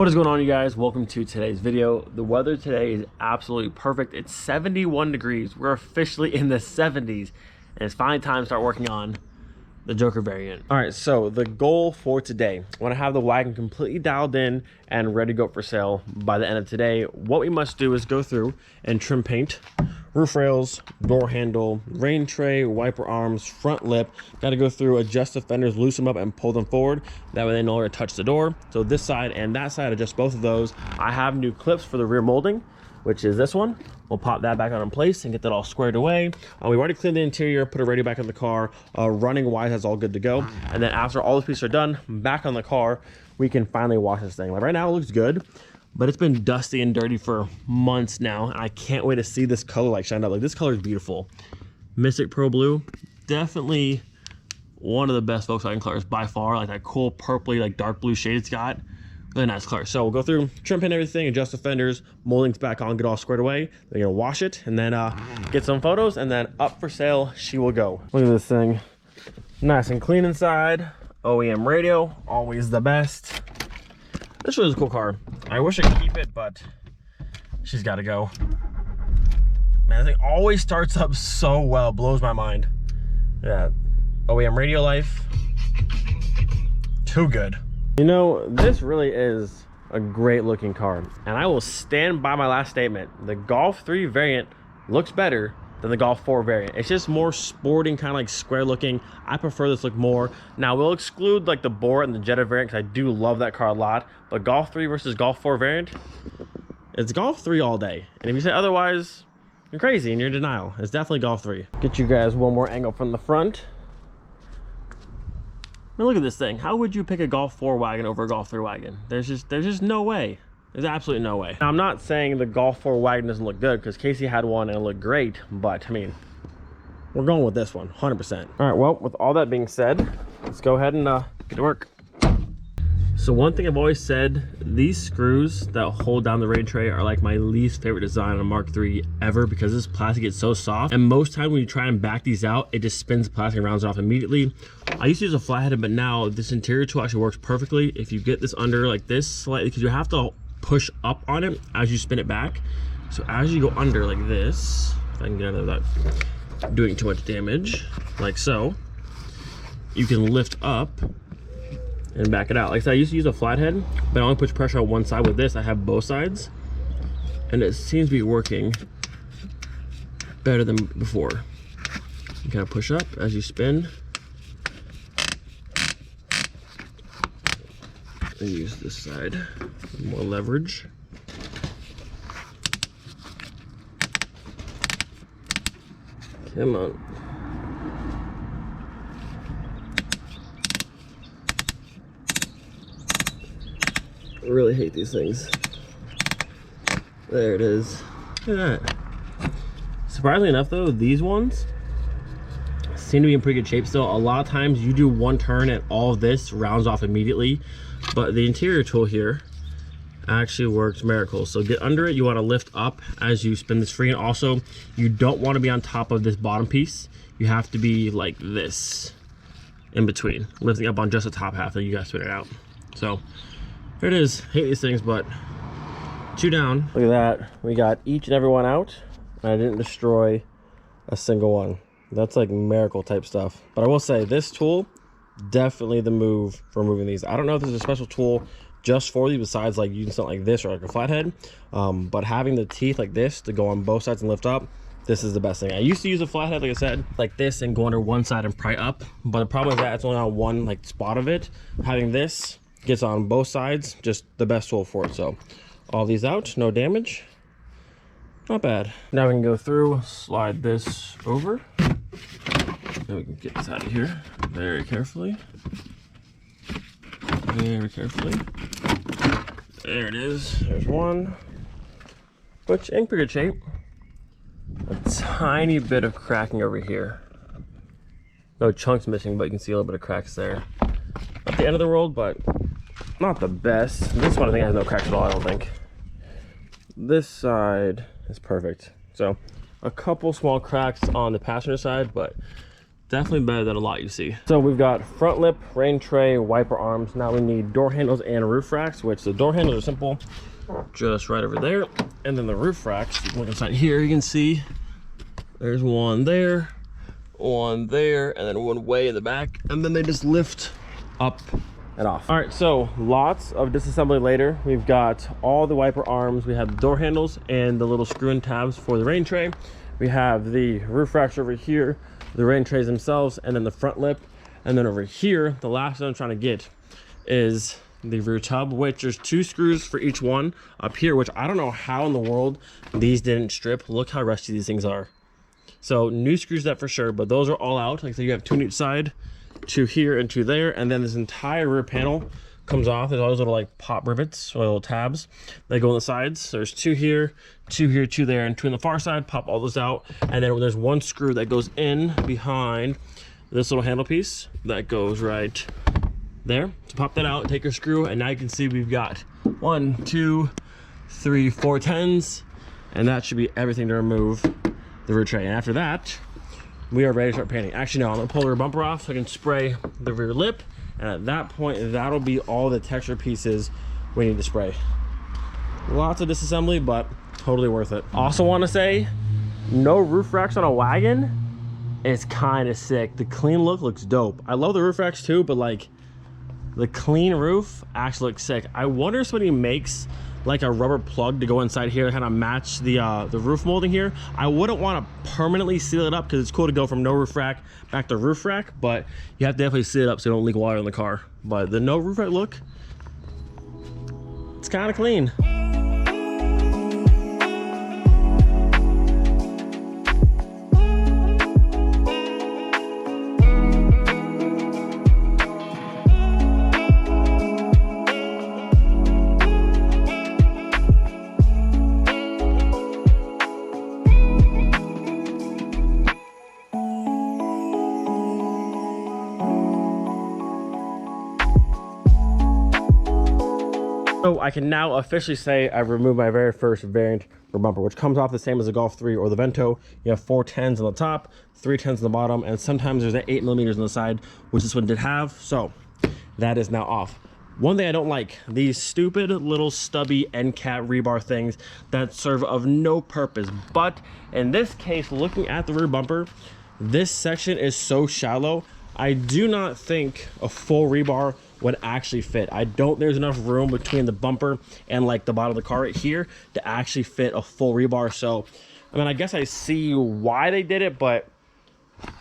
What is going on, you guys? Welcome to today's video. The weather today is absolutely perfect. It's 71 degrees. We're officially in the 70s, and it's finally time to start working on the Joker variant. All right, so the goal for today, I want to have the wagon completely dialed in and ready to go for sale by the end of today. What we must do is go through and trim paint, roof rails, door handle, rain tray, wiper arms, front lip. Got to go through, adjust the fenders, loosen them up and pull them forward. That way they no longer touch the door. So this side and that side, adjust both of those. I have new clips for the rear molding, which is this one. We'll pop that back on in place and get that all squared away. We've already cleaned the interior, put it ready back in the car. Running wise, that's all good to go. And then after all the pieces are done, back on the car, we can finally wash this thing. Like right now it looks good, but it's been dusty and dirty for months now. And I can't wait to see this color like shine up. Like this color is beautiful. Mystic Pearl Blue, definitely one of the best Volkswagen colors by far. Like that cool purpley, like dark blue shade it's got. Really nice color. So we'll go through, trim paint everything, adjust the fenders, moldings back on, get all squared away. Then you're gonna wash it and then get some photos, and then up for sale she will go. Look at this thing, nice and clean inside. OEM radio, always the best. This really is a cool car. I wish I could keep it, but she's got to go. Man, this thing always starts up so well, blows my mind. Yeah, OEM radio life, too good. You know, this really is a great looking car, and I will stand by my last statement. The Golf 3 variant looks better than the Golf 4 variant. It's just more sporting, kind of like square looking. I prefer this look more. Now we'll exclude like the Borat and the Jetta variant because I do love that car a lot, but Golf 3 versus Golf 4 variant, it's Golf 3 all day. And if you say otherwise, you're crazy and you're in denial. It's definitely Golf 3. Get you guys one more angle from the front. Now look at this thing. How would you pick a Golf 4 wagon over a Golf 3 wagon? There's just no way. There's absolutely no way. Now, I'm not saying the Golf 4 wagon doesn't look good, because Casey had one and it looked great, but I mean, we're going with this one 100%. All right, well, with all that being said, let's go ahead and get to work. So one thing I've always said, these screws that hold down the rain tray are like my least favorite design on a Mark III ever, because this plastic gets so soft, and most time when you try and back these out, it just spins the plastic and rounds it off immediately. I used to use a flathead, but now this interior tool actually works perfectly. If you get this under like this slightly, because you have to push up on it as you spin it back. So as you go under like this, if I can get under that doing too much damage, like so, you can lift up and back it out. Like I said, I used to use a flathead, but I only push pressure on one side. With this, I have both sides, and it seems to be working better than before. You kind of push up as you spin, and use this side, more leverage. Come on. I really hate these things. There it is. Look at that. Surprisingly enough though, these ones seem to be in pretty good shape still. A lot of times you do one turn and all of this rounds off immediately, but the interior tool here actually works miracles. So get under it, you want to lift up as you spin this free, and also you don't want to be on top of this bottom piece. You have to be like this in between, lifting up on just the top half, and you guys spin it out. So there it is. Hate these things, but 2 down. Look at that. We got each and every one out, and I didn't destroy a single one. That's like miracle type stuff. But I will say this tool, definitely the move for moving these. I don't know if there's a special tool just for these besides like using something like this or like a flathead, but having the teeth like this to go on both sides and lift up, this is the best thing. I used to use a flathead, like I said, like this, and go under one side and pry up, but the problem is that it's only on one like spot of it. Having this gets on both sides, just the best tool for it. So all these out, no damage, not bad. Now we can go through, slide this over, then we can get this out of here very carefully. Very carefully. There it is. There's one, which in pretty good shape. A tiny bit of cracking over here. No chunks missing, but you can see a little bit of cracks there. Not the end of the world, but not the best. This one I think has no cracks at all, I don't think. This side is perfect. So a couple small cracks on the passenger side, but Definitely better than a lot you see. So we've got front lip, rain tray, wiper arms. Now we need door handles and roof racks, which the door handles are simple, just right over there. And then the roof racks, you can look inside here, you can see there's one there, and then one way in the back. And then they just lift up and off. All right, so lots of disassembly later. We've got all the wiper arms. We have the door handles and the little screw-in tabs for the rain tray. We have the roof racks over here, the rain trays themselves, and then the front lip. And then over here, the last thing I'm trying to get is the rear tub, which there's 2 screws for each one up here, which I don't know how in the world these didn't strip. Look how rusty these things are. So new screws that for sure, but those are all out. Like I said, you have 2 on each side, 2 here and 2 there, and then this entire rear panel comes off. There's all those little like pop rivets or little tabs that go on the sides. So there's 2 here, 2 here, 2 there, and 2 on the far side. Pop all those out, and then there's 1 screw that goes in behind this little handle piece that goes right there. So pop that out, take your screw, and now you can see we've got 1, 2, 3, 4 10s, and that should be everything to remove the rear tray. And after that, we are ready to start painting. Actually, no, I'm gonna pull the rear bumper off so I can spray the rear lip. And at that point, that'll be all the texture pieces we need to spray. Lots of disassembly, but totally worth it. Also want to say, no roof racks on a wagon is kind of sick. The clean look looks dope. I love the roof racks too, but like the clean roof actually looks sick. I wonder if somebody makes like a rubber plug to go inside here to kind of match the roof molding here. I wouldn't want to permanently seal it up because it's cool to go from no roof rack back to roof rack, but you have to definitely seal it up so you don't leak water in the car. But the no roof rack look, it's kind of clean. So I can now officially say I've removed my very first variant rear bumper, which comes off the same as the Golf 3 or the Vento. You have 4 10s on the top, 3 10s on the bottom, and sometimes there's an 8mm on the side, which this one did have. So that is now off. One thing I don't like, these stupid little stubby end cap rebar things that serve of no purpose. But in this case, looking at the rear bumper, this section is so shallow, I do not think a full rebar would actually fit. There's enough room between the bumper and like the bottom of the car right here to actually fit a full rebar. So, I mean, I guess I see why they did it, but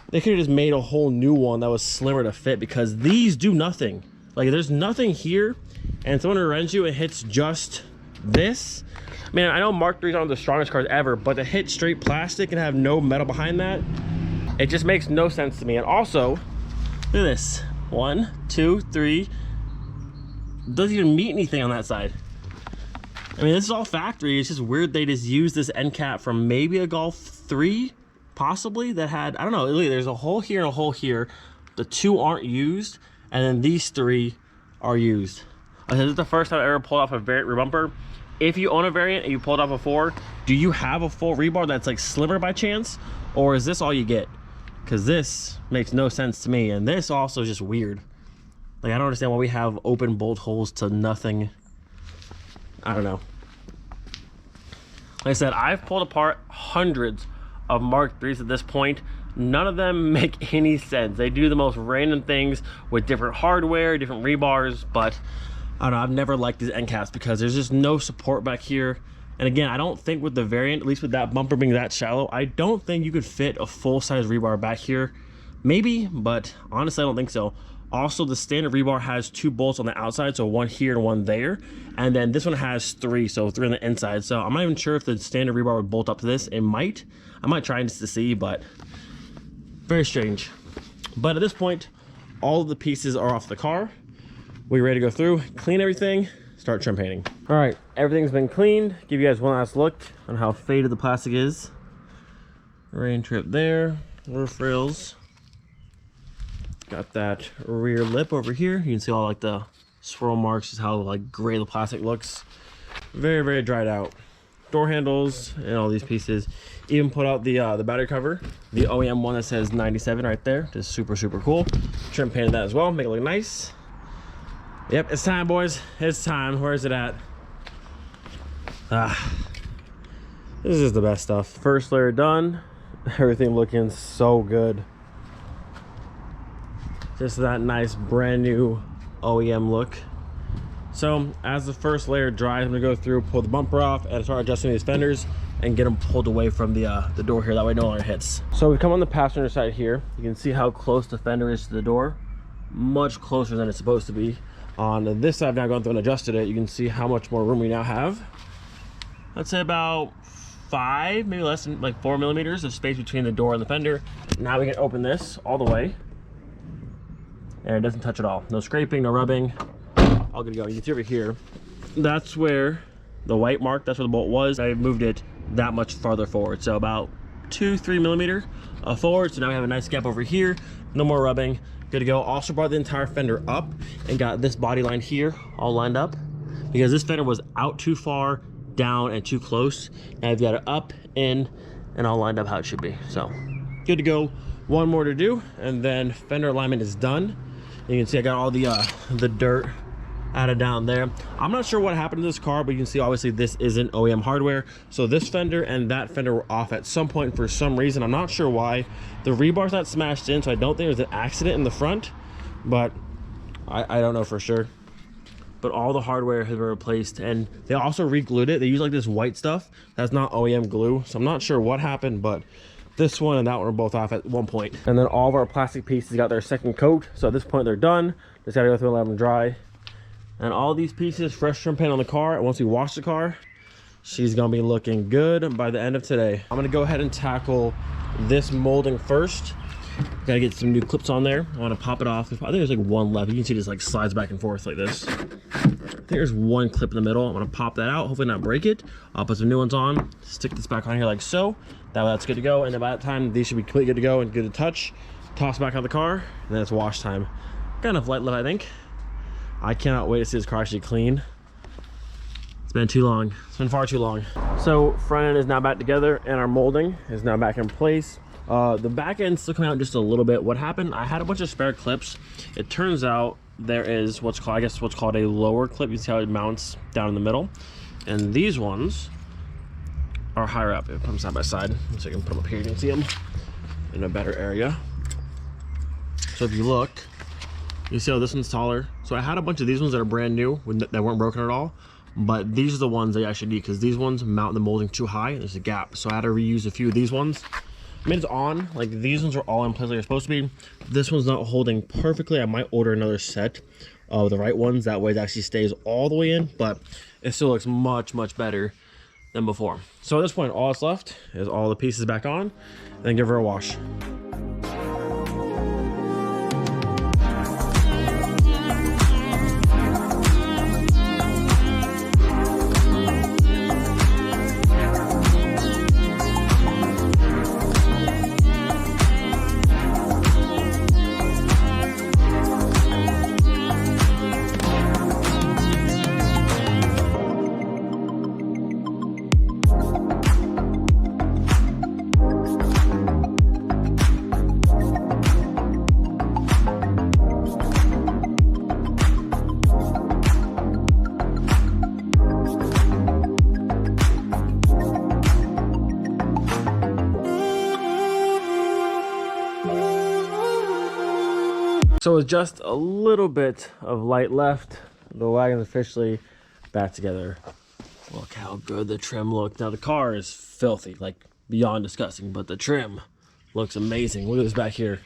they could have just made a whole new one that was slimmer to fit, because these do nothing. Like, there's nothing here, and someone rents you, it hits just this. I mean, I know Mark 3s aren't the strongest cars ever, but to hit straight plastic and have no metal behind that, it just makes no sense to me. And also, look at this. 1, 2, 3. Doesn't even meet anything on that side. I mean, this is all factory. It's just weird they just used this end cap from maybe a Golf 3, possibly, that had, I don't know, there's a hole here and a hole here. The 2 aren't used, and then these 3 are used. This is the first time I ever pulled off a variant rear bumper. If you own a variant and you pulled off a 4, do you have a full rebar that's like slimmer by chance? Or is this all you get? Because this makes no sense to me, and this also is just weird. Like, I don't understand why we have open bolt holes to nothing. I don't know. Like I said, I've pulled apart hundreds of Mark 3s at this point. None of them make any sense. They do the most random things with different hardware, different rebars, but I don't know, I've never liked these end caps because there's just no support back here. And again, I don't think with the variant, at least with that bumper being that shallow, I don't think you could fit a full-size rebar back here. Maybe, but honestly, I don't think so. Also, the standard rebar has 2 bolts on the outside, so 1 here and 1 there. And then this one has 3, so 3 on the inside. So I'm not even sure if the standard rebar would bolt up to this. It might. I might try just to see, but very strange. But at this point, all of the pieces are off the car. We're ready to go through, clean everything, start trim painting. All right, everything's been cleaned. Give you guys one last look on how faded the plastic is. Rain trip there, roof rails. Got that rear lip over here. You can see all like the swirl marks, just how like gray the plastic looks. Very, very dried out. door handles and all these pieces. Even put out the battery cover, the OEM one that says 97 right there. Just super cool. Trim painted that as well, make it look nice. Yep, it's time, boys. It's time. Where is it at? This is the best stuff. First layer done. Everything looking so good. Just that nice brand new OEM look. So as the first layer dries, I'm gonna go through, pull the bumper off, and start adjusting these fenders and get them pulled away from the door here. That way no longer hits. So we've come on the passenger side here. You can see how close the fender is to the door. Much closer than it's supposed to be. On this side, I've now gone through and adjusted it. You can see how much more room we now have. Let's say about 5, maybe less than like 4 millimeters of space between the door and the fender. Now we can open this all the way. And it doesn't touch at all. No scraping, no rubbing. All good to go. You can see over here, that's where the white mark, that's where the bolt was. I moved it that much farther forward. So about 2-3 millimeter forward. So now we have a nice gap over here. No more rubbing. Good to go. Also brought the entire fender up and got this body line here all lined up because this fender was out too far, down, and too close. Now I've got it up, in, and all lined up how it should be. So good to go. One more to do, and then fender alignment is done. You can see I got all the dirt added down there. I'm not sure what happened to this car, but you can see obviously this isn't OEM hardware. So this fender and that fender were off at some point for some reason. I'm not sure why. The rebar's not smashed in, so I don't think there's an accident in the front, but I don't know for sure. But all the hardware has been replaced, and they also re-glued it. They use like this white stuff that's not OEM glue, so I'm not sure what happened, but this one and that one are both off at one point. And then all of our plastic pieces got their second coat, so at this point they're done. Just gotta go through and let them dry. And all these pieces, fresh trim paint on the car. And once we wash the car, she's gonna be looking good by the end of today. I'm gonna go ahead and tackle this molding first. Gotta get some new clips on there. I wanna pop it off. I think there's like one left. You can see it just like slides back and forth like this. I think there's one clip in the middle. I'm gonna pop that out, hopefully not break it. I'll put some new ones on, stick this back on here like so. That way that's good to go. And then by that time, these should be completely good to go and good to touch. Toss back on the car, and then it's wash time. Kind of light lift, I think. I cannot wait to see this car actually clean. It's been too long. It's been far too long. So front end is now back together and our molding is now back in place. The back end's still coming out just a little bit. What happened, I had a bunch of spare clips. It turns out there is what's called, I guess what's called a lower clip. You see how it mounts down in the middle. And these ones are higher up. It comes side by side. So you can put them up here, you can see them in a better area. So if you look, you see how this one's taller. So I had a bunch of these ones that are brand new that weren't broken at all, but these are the ones that I actually need because these ones mount the molding too high and there's a gap. So I had to reuse a few of these ones. I mean, it's on, like these ones are all in place like they're supposed to be. This one's not holding perfectly. I might order another set of the right ones. That way it actually stays all the way in, but it still looks much better than before. So at this point, all that's left is all the pieces back on and then give her a wash. So with just a little bit of light left, the wagon's officially back together. Look how good the trim looks. Now the car is filthy, like beyond disgusting, but the trim looks amazing. Look at this back here.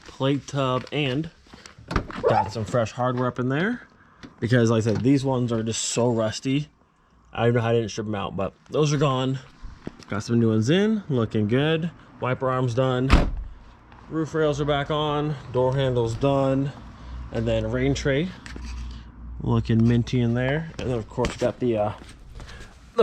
Plate tub, and got some fresh hardware up in there because like I said, these ones are just so rusty. I don't know how I didn't strip them out, but those are gone. Got some new ones in, looking good. Wiper arms done. Roof rails are back on, door handles done, and then rain tray looking minty in there. And then of course we got the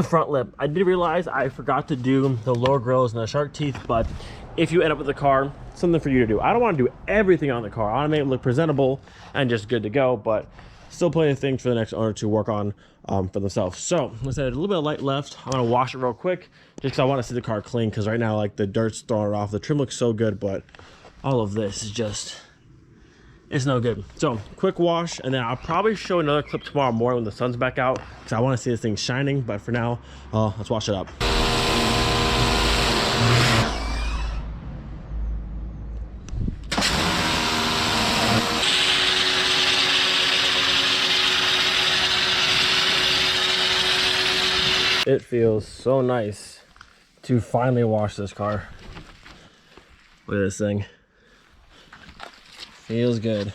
front lip. I did realize I forgot to do the lower grills and the shark teeth, but if you end up with the car, something for you to do. I don't want to do everything on the car. I want to make it look presentable and just good to go, but still plenty of things for the next owner to work on for themselves. So let's add a little bit of light left. I'm gonna wash it real quick just because I want to see the car clean, because right now like the dirt's throwing it off. The trim looks so good, but all of this is just, it's no good. So quick wash, and then I'll probably show another clip tomorrow morning when the sun's back out, because I want to see this thing shining. But for now, let's wash it up. It feels so nice to finally wash this car. Look at this thing. Feels good.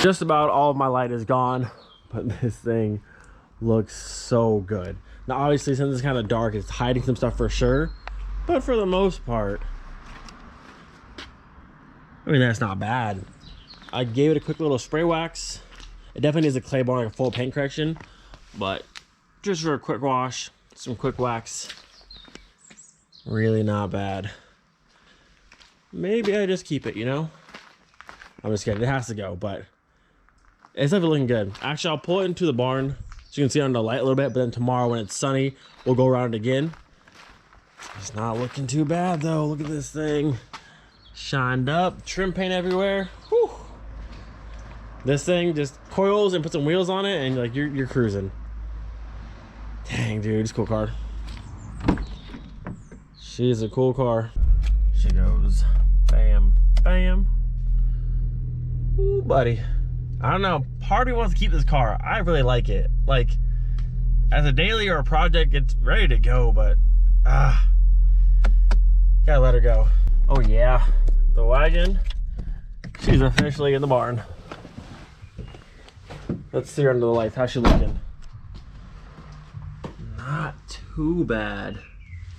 Just about all of my light is gone, but this thing looks so good. Now obviously, since it's kind of dark, it's hiding some stuff for sure, but for the most part, I mean, that's not bad. I gave it a quick little spray wax. It definitely needs a clay bar, like a full paint correction, but just for a quick wash, some quick wax, really not bad. Maybe I just keep it, you know? I'm just kidding, it has to go, but it's definitely looking good. Actually, I'll pull it into the barn so you can see it under the light a little bit, but then tomorrow when it's sunny, we'll go around it again. It's not looking too bad though. Look at this thing. Shined up, trim paint everywhere. Whew. This thing just coils and put some wheels on it, and like you're cruising. Dang, dude, it's a cool car. She's a cool car. She goes bam, bam. Ooh, buddy. I don't know. Part of me wants to keep this car. I really like it. Like, as a daily or a project, it's ready to go, but gotta let her go. Oh yeah, the wagon. She's officially in the barn. Let's see her under the lights. How's she looking? Not too bad.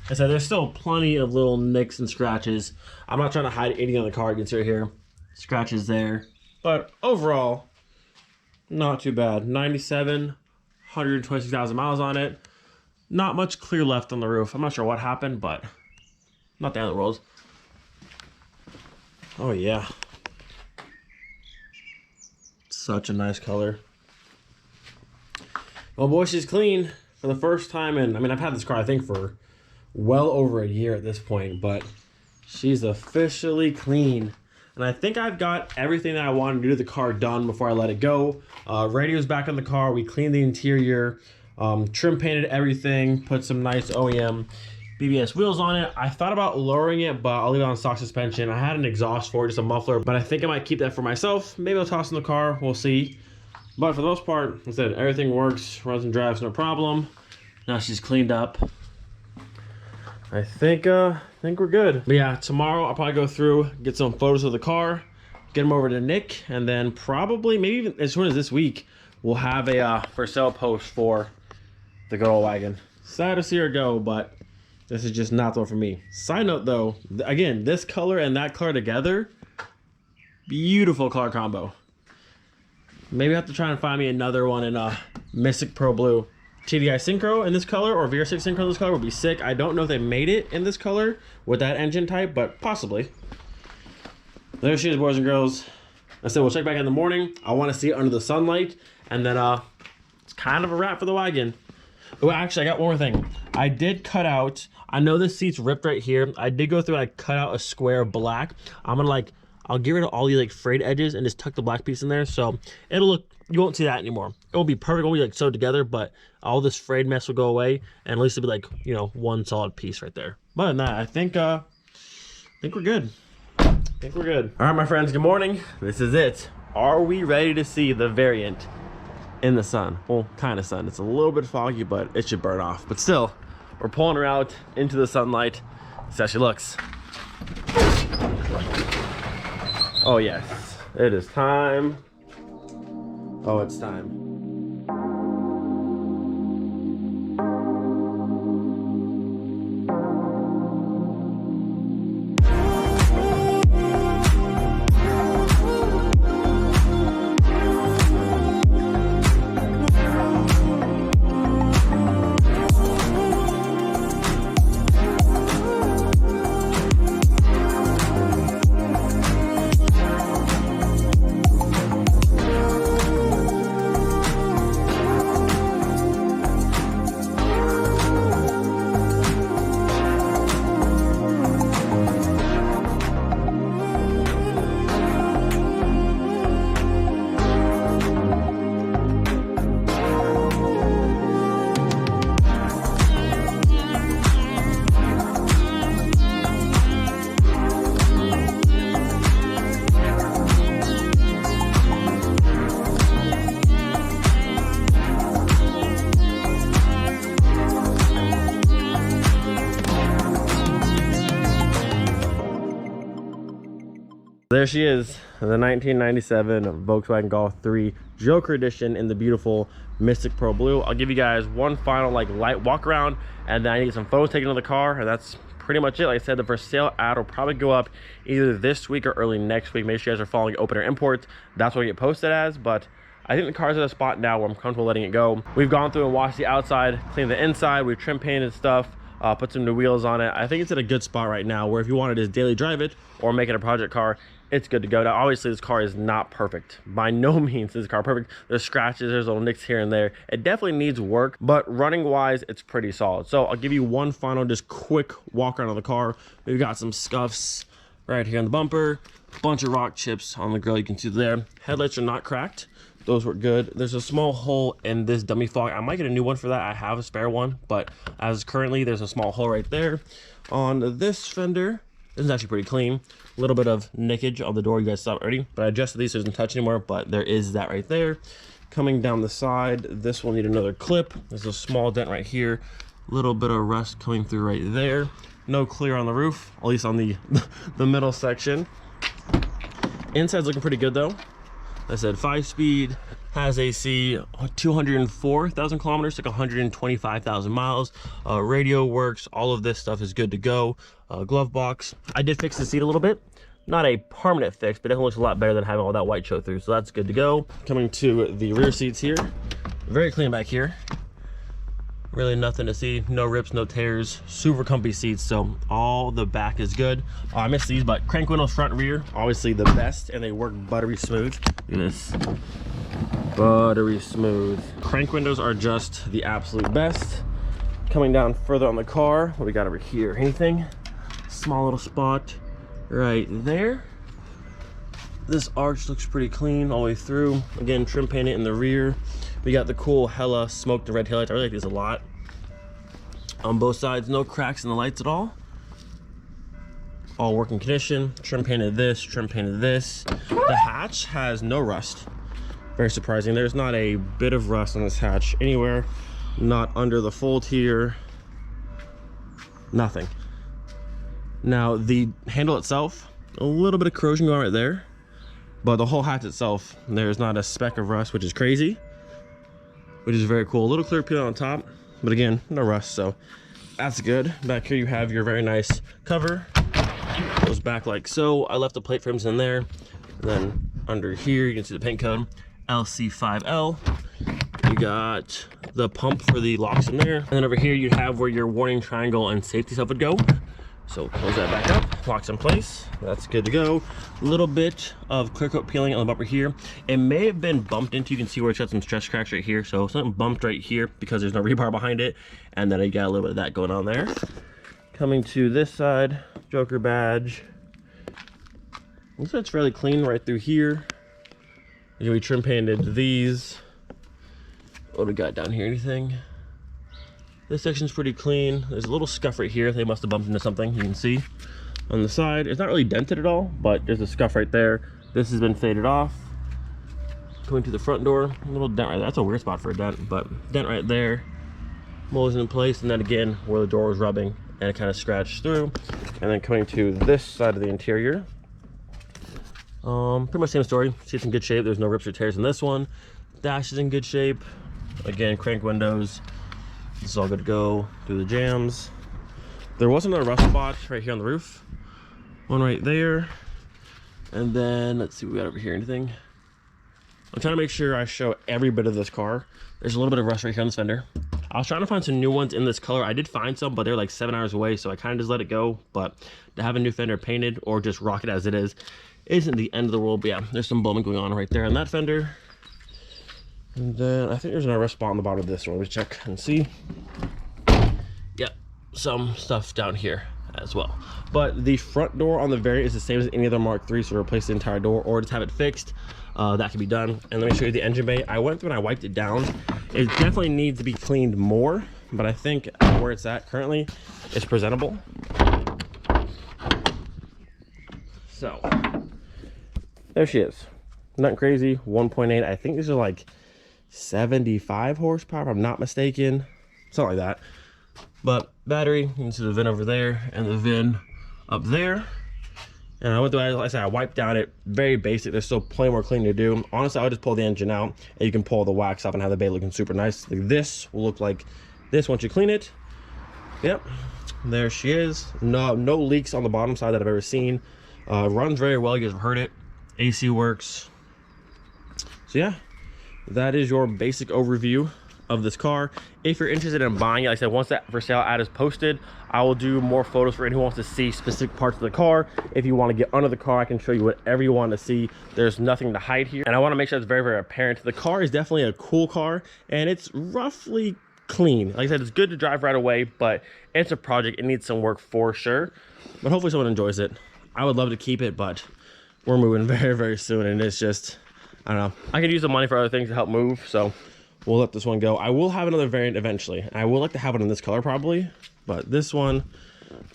I said there's still plenty of little nicks and scratches. I'm not trying to hide anything on the car. You can see right here. Scratches there. But overall, not too bad. 97, 126,000 miles on it. Not much clear left on the roof. I'm not sure what happened, but not the end of the world. Oh yeah. Such a nice color. Well, boy, she's clean for the first time. And I mean, I've had this car, I think, for well over a year at this point, but she's officially clean. And I think I've got everything that I wanted to do to the car done before I let it go. Radio's back on the car. We cleaned the interior, trim painted everything, put some nice OEM BBS wheels on it. I thought about lowering it, but I'll leave it on stock suspension. I had an exhaust for it, just a muffler, but I think I might keep that for myself. Maybe I'll toss in the car, we'll see. But for the most part, like I said, everything works, runs and drives, no problem. Now she's cleaned up. I think we're good. But yeah, tomorrow I'll probably go through, get some photos of the car, get them over to Nick, and then probably, maybe even as soon as this week, we'll have a for sale post for the good old wagon. Sad to see her go, but this is just not the one for me. Side note though, again, this color and that color together, beautiful color combo. Maybe I have to try and find me another one in Mystic Pro Blue. TDI Synchro in this color or VR6 Synchro in this color would be sick. I don't know if they made it in this color with that engine type, but possibly. There she is, boys and girls. I said we'll check back in the morning. I want to see it under the sunlight, and then it's kind of a wrap for the wagon. Oh, actually, I got one more thing. I did cut out, I know this seat's ripped right here. I did go through and I cut out a square black. I'm gonna I'll get rid of all the frayed edges and just tuck the black piece in there, so it'll look, you won't see that anymore. It won't be perfect, it won't be sewed together, but all this frayed mess will go away, and at least it'll be one solid piece right there. But other than that, I think we're good. I think we're good. All right, my friends, good morning. This is it. Are we ready to see the variant in the sun? Well, kind of sun. It's a little bit foggy, but it should burn off. But still, we're pulling her out into the sunlight. That's how she looks. Oh yes, it is time. Oh, it's time. There she is, the 1997 Volkswagen Golf 3 Joker Edition in the beautiful Mystic Pearl Blue. I'll give you guys one final light walk around, and then I need some photos taken of the car, and that's pretty much it. Like I said, the for sale ad will probably go up either this week or early next week. Make sure you guys are following Open Air Imports. That's what we get posted as, but I think the car's at a spot now where I'm comfortable letting it go. We've gone through and washed the outside, cleaned the inside, we've trim painted stuff, put some new wheels on it. I think it's at a good spot right now where if you want to just daily drive it or make it a project car, it's good to go. Now, obviously, this car is not perfect. By no means is this car perfect. There's scratches, there's little nicks here and there. It definitely needs work, but running-wise, it's pretty solid. So I'll give you one final, just quick walk around of the car. We've got some scuffs right here on the bumper, a bunch of rock chips on the grill. You can see there. Headlights are not cracked. Those were good. There's a small hole in this dummy fog. I might get a new one for that. I have a spare one, but as currently, there's a small hole right there. On this fender, this is actually pretty clean. A little bit of nickage on the door. You guys saw it already, but I adjusted these so it doesn't touch anymore, but there is that right there. Coming down the side, this will need another clip. There's a small dent right here. A little bit of rust coming through right there. No clear on the roof, at least on the, the middle section. Inside's looking pretty good though. I said 5-speed, has AC, 204,000 kilometers, like 125,000 miles. Radio works, all of this stuff is good to go. Glove box. I did fix the seat a little bit. Not a permanent fix, but it definitely looks a lot better than having all that white show through, so that's good to go. Coming to the rear seats here. Very clean back here. Really nothing to see, no rips, no tears, super comfy seats, so all the back is good. I missed these, but crank windows front and rear, obviously the best, and they work buttery smooth. Look at this, buttery smooth. Crank windows are just the absolute best. Coming down further on the car, what we got over here? Anything? Small little spot right there. This arch looks pretty clean all the way through. Again, trim painted in the rear. We got the cool Hella smoked and red taillights. I really like these a lot. On both sides, no cracks in the lights at all. All working condition. Trim painted this, trim painted this. The hatch has no rust. Very surprising. There's not a bit of rust on this hatch anywhere. Not under the fold here. Nothing. Now, the handle itself, a little bit of corrosion going right there. But the whole hatch itself, there's not a speck of rust, which is crazy. Which is very cool. A little clear peel on top, but again, no rust, so that's good. Back here you have your very nice cover. Goes back like so. I left the plate frames in there. And then under here, you can see the paint code, LC5L. You got the pump for the locks in there. And then over here you have where your warning triangle and safety stuff would go. So close that back up, locks in place. That's good to go. A little bit of clear coat peeling on the bumper here. It may have been bumped into, you can see where it's got some stretch cracks right here. So something bumped right here because there's no rebar behind it. And then I got a little bit of that going on there. Coming to this side, Joker badge. Looks like it's fairly clean right through here. We trim painted these. What do we got down here, anything? This section's pretty clean. There's a little scuff right here. They must have bumped into something. You can see on the side. It's not really dented at all, but there's a scuff right there. This has been faded off. Going to the front door, a little dent right there. That's a weird spot for a dent, but dent right there. Mold's in place, and then again, where the door was rubbing, and it kind of scratched through. And then coming to this side of the interior. Pretty much same story. Seat's in good shape. There's no rips or tears in this one. Dash is in good shape. Again, crank windows. This is all good to go through the jams. There was another rust spot right here on the roof. One right there. And then, let's see what we got over here. Anything? I'm trying to make sure I show every bit of this car. There's a little bit of rust right here on this fender. I was trying to find some new ones in this color. I did find some, but they're like 7 hours away, so I kind of just let it go. But to have a new fender painted or just rock it as it is isn't the end of the world. But yeah, there's some bowman going on right there on that fender. And then I think there's another rust spot on the bottom of this one. Let me check and see. Yep, some stuff down here as well. But the front door on the Variant is the same as any other Mark III, so replace the entire door or just have it fixed. That can be done. And let me show you the engine bay. I went through and I wiped it down. It definitely needs to be cleaned more, but I think where it's at currently is presentable. So there she is. Nothing crazy. 1.8. I think these are like 75 horsepower, if I'm not mistaken. Something like that. But battery, you can see the VIN over there and the VIN up there. And I went through, like I said, I wiped down it. Very basic. There's still plenty more cleaning to do. Honestly, I would just pull the engine out and you can pull the wax off and have the bay looking super nice. Like this will look like this once you clean it. Yep, there she is. No leaks on the bottom side that I've ever seen. Runs very well. You guys have heard it. AC works. So yeah, that is your basic overview of this car. If you're interested in buying it, like I said, once that for sale ad is posted, I will do more photos for anyone who wants to see specific parts of the car. If you want to get under the car, I can show you whatever you want to see. There's nothing to hide here, and I want to make sure it's very, very apparent. The car is definitely a cool car, and it's roughly clean. Like I said, it's good to drive right away, but it's a project. It needs some work for sure, but hopefully someone enjoys it. I would love to keep it, but we're moving very, very soon, and it's just, I don't know. I could use the money for other things to help move, so we'll let this one go. I will have another variant eventually. I would like to have it in this color probably, but this one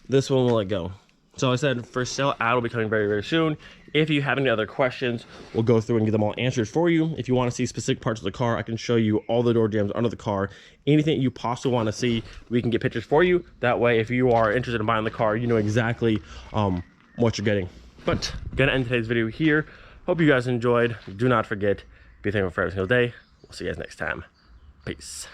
will let go. So I said for sale ad will be coming very, very soon. If you have any other questions, we'll go through and get them all answered for you. If you want to see specific parts of the car, I can show you all the door jambs under the car. Anything you possibly want to see, we can get pictures for you. That way, if you are interested in buying the car, you know exactly what you're getting. But gonna end today's video here. Hope you guys enjoyed. Do not forget, be thankful for every single day. We'll see you guys next time. Peace.